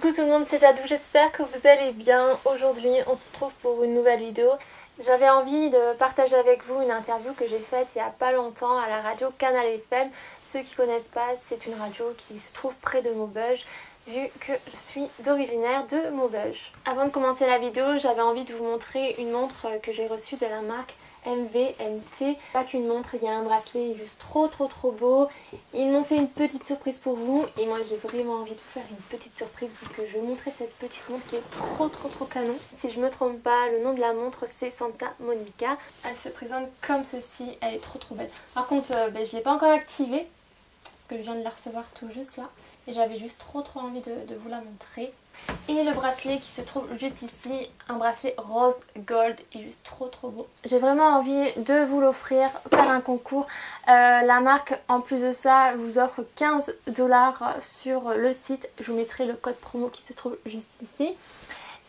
Coucou tout le monde, c'est Jadou, j'espère que vous allez bien. Aujourd'hui on se retrouve pour une nouvelle vidéo. J'avais envie de partager avec vous une interview que j'ai faite il n'y a pas longtemps à la radio Canal FM. Ceux qui ne connaissent pas, c'est une radio qui se trouve près de Maubeuge, vu que je suis d'originaire de Maubeuge. Avant de commencer la vidéo, j'avais envie de vous montrer une montre que j'ai reçue de la marque MVMT. Pas qu'une montre, il y a un bracelet juste trop beau. Ils m'ont fait une petite surprise pour vous et moi j'ai vraiment envie de vous faire une petite surprise, donc je vais vous montrer cette petite montre qui est trop canon. Si je me trompe pas, le nom de la montre c'est Santa Monica. Elle se présente comme ceci, elle est trop belle. Par contre je ne l'ai pas encore activée parce que je viens de la recevoir tout juste là et j'avais juste trop envie de vous la montrer. Et le bracelet qui se trouve juste ici, un bracelet rose gold et juste trop beau. J'ai vraiment envie de vous l'offrir, faire un concours. La marque en plus de ça vous offre 15 $ sur le site. Je vous mettrai le code promo qui se trouve juste ici.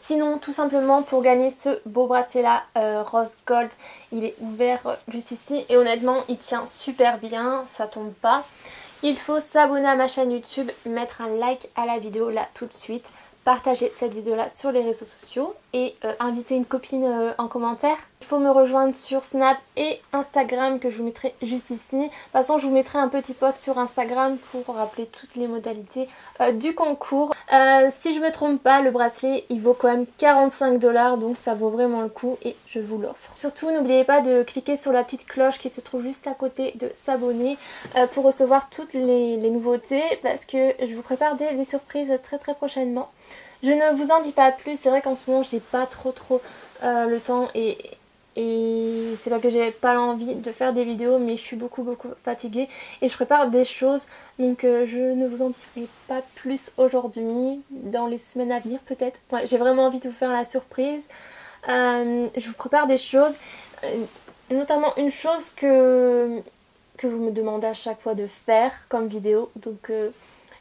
Sinon tout simplement pour gagner ce beau bracelet là rose gold, il est ouvert juste ici et honnêtement il tient super bien, ça tombe pas. Il faut s'abonner à ma chaîne YouTube, mettre un like à la vidéo là tout de suite, partager cette vidéo là sur les réseaux sociaux et inviter une copine en commentaire. Il faut me rejoindre sur Snap et Instagram que je vous mettrai juste ici. De toute façon je vous mettrai un petit post sur Instagram pour rappeler toutes les modalités du concours. Si je me trompe pas, le bracelet il vaut quand même 45 $, donc ça vaut vraiment le coup et je vous l'offre. Surtout n'oubliez pas de cliquer sur la petite cloche qui se trouve juste à côté de s'abonner pour recevoir toutes les nouveautés, parce que je vous prépare des surprises très prochainement. Je ne vous en dis pas plus, c'est vrai qu'en ce moment j'ai pas trop le temps et c'est pas que j'ai pas l'envie de faire des vidéos, mais je suis beaucoup fatiguée et je prépare des choses, donc je ne vous en dirai pas plus aujourd'hui, dans les semaines à venir peut-être. Ouais, j'ai vraiment envie de vous faire la surprise. Je vous prépare des choses, notamment une chose que vous me demandez à chaque fois de faire comme vidéo, donc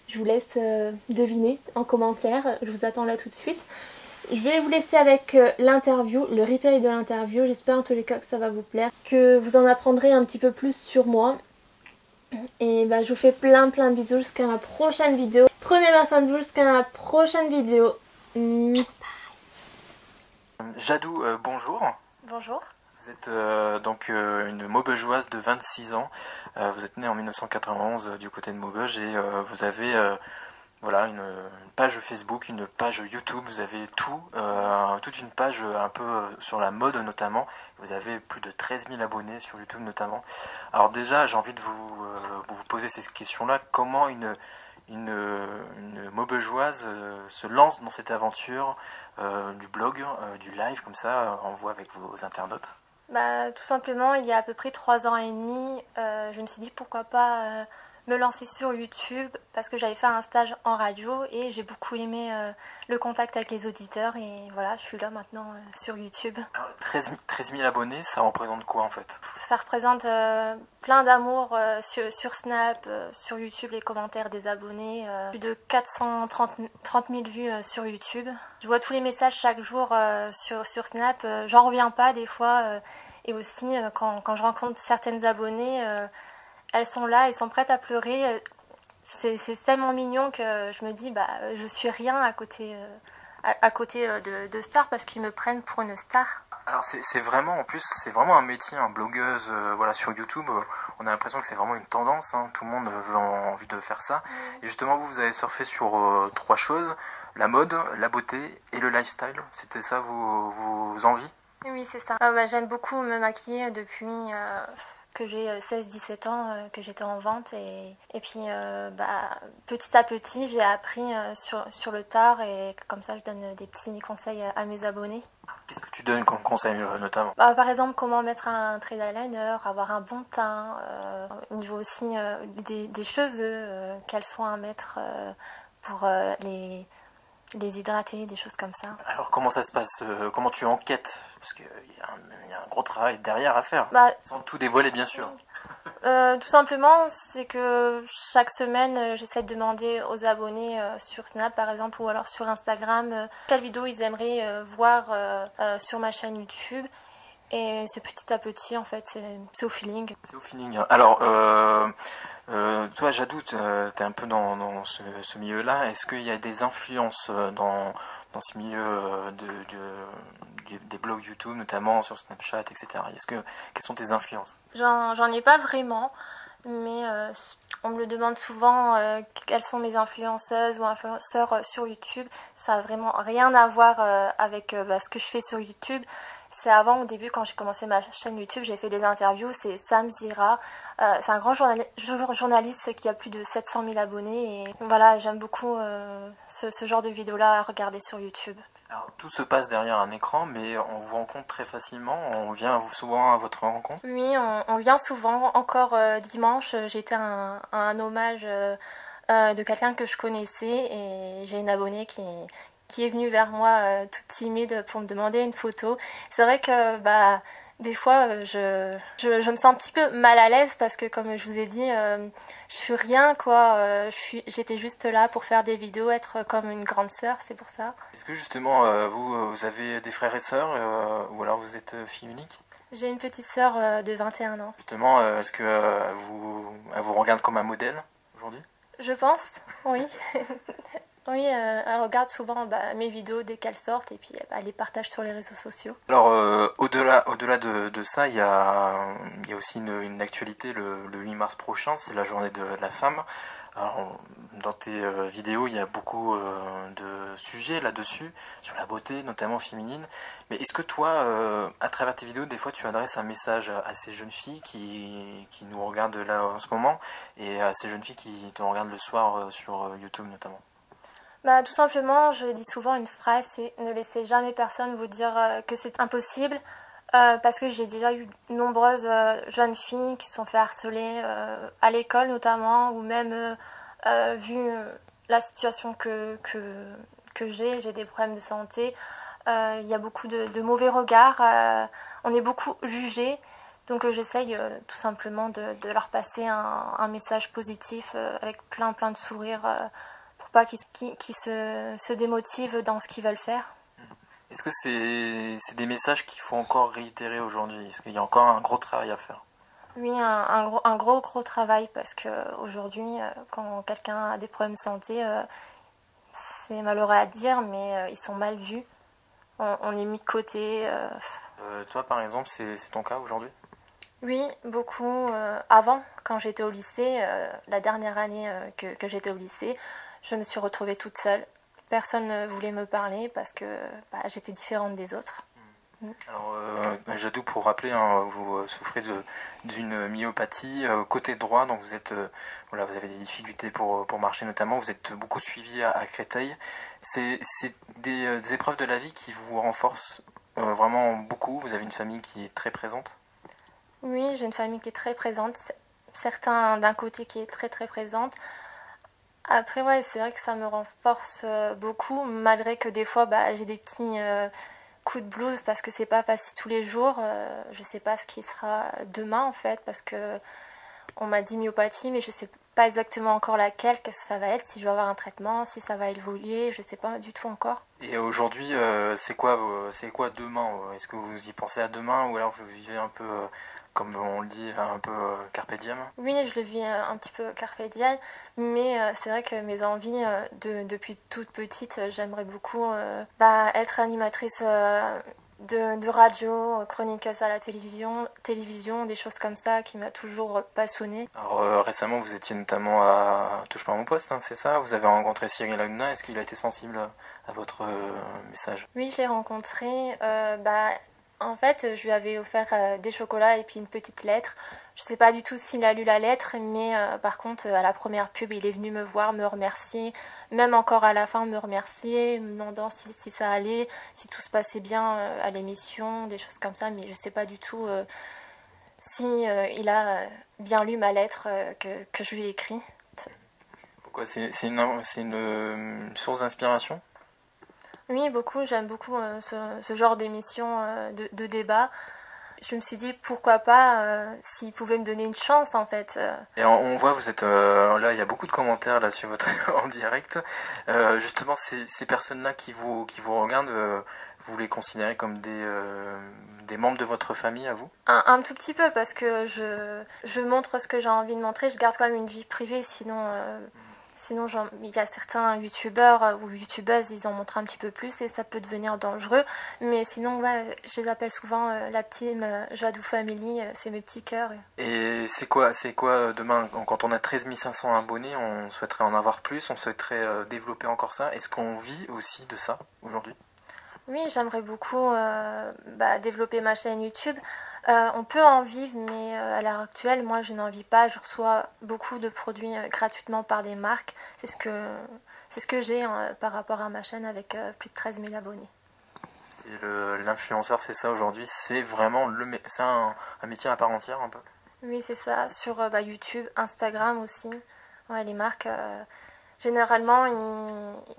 je vous laisse deviner en commentaire, je vous attends là tout de suite. Je vais vous laisser avec l'interview, le replay de l'interview. J'espère en tous les cas que ça va vous plaire, que vous en apprendrez un petit peu plus sur moi. Et bah, je vous fais plein de bisous jusqu'à ma prochaine vidéo. Prenez bien soin de vous jusqu'à ma prochaine vidéo. Bye. Jadou, bonjour. Bonjour. Vous êtes donc une Maubeugeoise de 26 ans. Vous êtes née en 1991 du côté de Maubeuge et vous avez voilà, une page Facebook, une page YouTube. Vous avez toute une page un peu sur la mode notamment. Vous avez plus de 13 000 abonnés sur YouTube notamment. Alors déjà, j'ai envie de vous poser ces questions-là. Comment une Maubeugeoise se lance dans cette aventure du blog, du live comme ça, en voix avec vos internautes? Bah, tout simplement, il y a à peu près 3 ans et demi, je me suis dit pourquoi pas me lancer sur YouTube, parce que j'avais fait un stage en radio et j'ai beaucoup aimé le contact avec les auditeurs et voilà, je suis là maintenant sur YouTube. Alors, 13 000 abonnés, ça représente quoi en fait? Ça représente plein d'amour sur Snap, sur YouTube, les commentaires des abonnés, plus de 430 000 vues sur YouTube. Je vois tous les messages chaque jour sur Snap, j'en reviens pas des fois, et aussi quand je rencontre certaines abonnées, elles sont là, elles sont prêtes à pleurer. C'est tellement mignon que je me dis bah je suis rien à côté de stars, parce qu'ils me prennent pour une star. Alors c'est vraiment, en plus, c'est vraiment un métier, blogueuse, voilà, sur YouTube, on a l'impression que c'est vraiment une tendance, hein, tout le monde a envie de faire ça. Et justement, vous avez surfé sur 3 choses, la mode, la beauté et le lifestyle. C'était ça vos envies? Oui, c'est ça. Bah, j'aime beaucoup me maquiller depuis que j'ai 16-17 ans, que j'étais en vente, et puis bah, petit à petit j'ai appris sur le tard, et comme ça je donne des petits conseils à mes abonnés. Qu'est-ce que tu donnes comme conseil notamment? Bah, par exemple, comment mettre un trait d'eyeliner, avoir un bon teint, au niveau aussi des cheveux, quels soins à mettre pour les hydrater, des choses comme ça. Alors comment ça se passe? Comment tu enquêtes? Parce qu'il y a un gros travail derrière à faire, bah, sans tout dévoiler bien sûr. Tout simplement, c'est que chaque semaine, j'essaie de demander aux abonnés sur Snap par exemple, ou alors sur Instagram, quelle vidéo ils aimeraient voir sur ma chaîne YouTube. Et c'est petit à petit, en fait, c'est au feeling. C'est au feeling. Alors, toi, Jadou, tu es un peu dans ce milieu-là. Est-ce qu'il y a des influences dans ce milieu des blogs YouTube, notamment sur Snapchat, etc. Quelles sont tes influences? J'en ai pas vraiment, mais on me le demande souvent quelles sont mes influenceuses ou influenceurs sur YouTube. Ça n'a vraiment rien à voir avec ce que je fais sur YouTube. C'est avant, au début, quand j'ai commencé ma chaîne YouTube, j'ai fait des interviews. C'est Sam Zira. C'est un grand journaliste qui a plus de 700 000 abonnés. Et voilà, j'aime beaucoup ce genre de vidéos-là à regarder sur YouTube. Alors, tout se passe derrière un écran, mais on vous rencontre très facilement. On vient souvent à votre rencontre? Oui, on vient souvent. Encore dimanche, j'ai été à un hommage de quelqu'un que je connaissais et j'ai une abonnée qui est venue vers moi toute timide pour me demander une photo. C'est vrai que des fois je me sens un petit peu mal à l'aise parce que comme je vous ai dit, je suis rien quoi. J'étais juste là pour faire des vidéos, être comme une grande sœur, c'est pour ça. Est-ce que justement vous avez des frères et sœurs ou alors vous êtes fille unique? J'ai une petite sœur de 21 ans. Justement, est-ce que elle vous regarde comme un modèle aujourd'hui? Je pense, oui. Oui, elle regarde souvent mes vidéos dès qu'elles sortent et puis elle les partage sur les réseaux sociaux. Alors, au-delà de ça, il y a aussi une actualité le 8 mars prochain, c'est la journée de la femme. Alors, dans tes vidéos, il y a beaucoup de sujets là-dessus, sur la beauté, notamment féminine. Mais est-ce que toi, à travers tes vidéos, des fois tu adresses un message à ces jeunes filles qui nous regardent là en ce moment et à ces jeunes filles qui te regardent le soir sur YouTube notamment? Tout simplement, je dis souvent une phrase, c'est ne laissez jamais personne vous dire que c'est impossible. Parce que j'ai déjà eu de nombreuses jeunes filles qui se sont fait harceler à l'école notamment, ou même vu la situation que j'ai des problèmes de santé. Il y a beaucoup de mauvais regards, on est beaucoup jugé. Donc j'essaye tout simplement de leur passer un message positif avec plein de sourires pour pas qu'ils se démotivent dans ce qu'ils veulent faire. Est-ce que c'est des messages qu'il faut encore réitérer aujourd'hui? Est-ce qu'il y a encore un gros travail à faire? Oui, un gros travail parce qu'aujourd'hui, quand quelqu'un a des problèmes de santé, c'est malheureux à dire, mais ils sont mal vus. On est mis de côté. Toi, par exemple, c'est ton cas aujourd'hui? Oui, beaucoup. Avant, quand j'étais au lycée, la dernière année que j'étais au lycée, je me suis retrouvée toute seule. Personne ne voulait me parler parce que j'étais différente des autres. Alors, Jadou, pour rappeler, hein, vous souffrez d'une myopathie côté droit, donc vous êtes, voilà, vous avez des difficultés pour marcher notamment. Vous êtes beaucoup suivi à Créteil. C'est des épreuves de la vie qui vous renforcent vraiment beaucoup. Vous avez une famille qui est très présente. Oui, j'ai une famille qui est très présente. Certains d'un côté qui est très présente. Après, ouais, c'est vrai que ça me renforce beaucoup, malgré que des fois, j'ai des petits coups de blues parce que c'est pas facile tous les jours. Je sais pas ce qui sera demain, en fait, parce que on m'a dit myopathie, mais je sais pas exactement encore laquelle, qu'est-ce que ça va être, si je vais avoir un traitement, si ça va évoluer, je sais pas du tout encore. Et aujourd'hui, c'est quoi demain? Est-ce que vous y pensez à demain ou alors vous vivez un peu comme on le dit, un peu carpe diem? Oui, je le vis un petit peu carpe diem, mais c'est vrai que mes envies, depuis toute petite, j'aimerais beaucoup être animatrice de radio, chroniqueuse à la télévision, des choses comme ça qui m'a toujours passionnée. Alors récemment, vous étiez notamment à Touche pas à mon poste, hein, c'est ça? Vous avez rencontré Cyril Hanouna, est-ce qu'il a été sensible à votre message? Oui, je l'ai rencontré. En fait, je lui avais offert des chocolats et puis une petite lettre. Je sais pas du tout s'il a lu la lettre, mais par contre, à la première pub, il est venu me voir, me remercier. Même encore à la fin, me remercier, me demandant si ça allait, si tout se passait bien à l'émission, des choses comme ça. Mais je sais pas du tout si il a bien lu ma lettre que je lui ai écrite. Pourquoi? C'est une source d'inspiration? Oui, beaucoup. J'aime beaucoup ce genre d'émission de débat. Je me suis dit pourquoi pas s'il pouvait me donner une chance en fait. Et on voit, vous êtes là, il y a beaucoup de commentaires là sur votre en direct. Justement, ces personnes-là qui vous regardent, vous les considérez comme des membres de votre famille à vous? Un tout petit peu, parce que je montre ce que j'ai envie de montrer, je garde quand même une vie privée, sinon il y a certains youtubeurs ou youtubeuses, ils en montrent un petit peu plus et ça peut devenir dangereux. Mais sinon, ouais, je les appelle souvent la team Jadou Family, c'est mes petits cœurs. Et c'est quoi demain, quand on a 13 500 abonnés, on souhaiterait en avoir plus, on souhaiterait développer encore ça. Est-ce qu'on vit aussi de ça aujourd'hui? Oui, j'aimerais beaucoup développer ma chaîne YouTube. On peut en vivre, mais à l'heure actuelle, moi, je n'en vis pas. Je reçois beaucoup de produits gratuitement par des marques. C'est ce que j'ai par rapport à ma chaîne avec plus de 13 000 abonnés. L'influenceur, c'est ça aujourd'hui. C'est vraiment c'est un métier à part entière un peu. Oui, c'est ça. Sur YouTube, Instagram aussi. Ouais, les marques, généralement,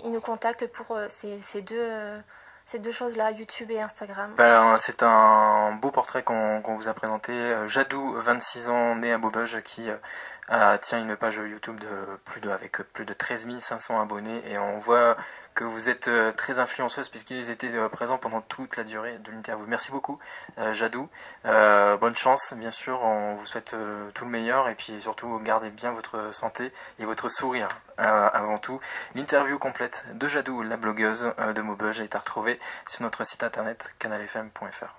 ils nous contactent pour ces deux choses-là, YouTube et Instagram. Ben, c'est un beau portrait qu'on vous a présenté. Jadou, 26 ans, né à Maubeuge, qui tient une page YouTube avec plus de 13 500 abonnés. Et on voit que vous êtes très influenceuse puisqu'ils étaient présents pendant toute la durée de l'interview. Merci beaucoup, Jadou. Bonne chance, bien sûr. On vous souhaite tout le meilleur et puis surtout gardez bien votre santé et votre sourire avant tout. L'interview complète de Jadou, la blogueuse de Maubeuge, est à retrouver sur notre site internet canalfm.fr.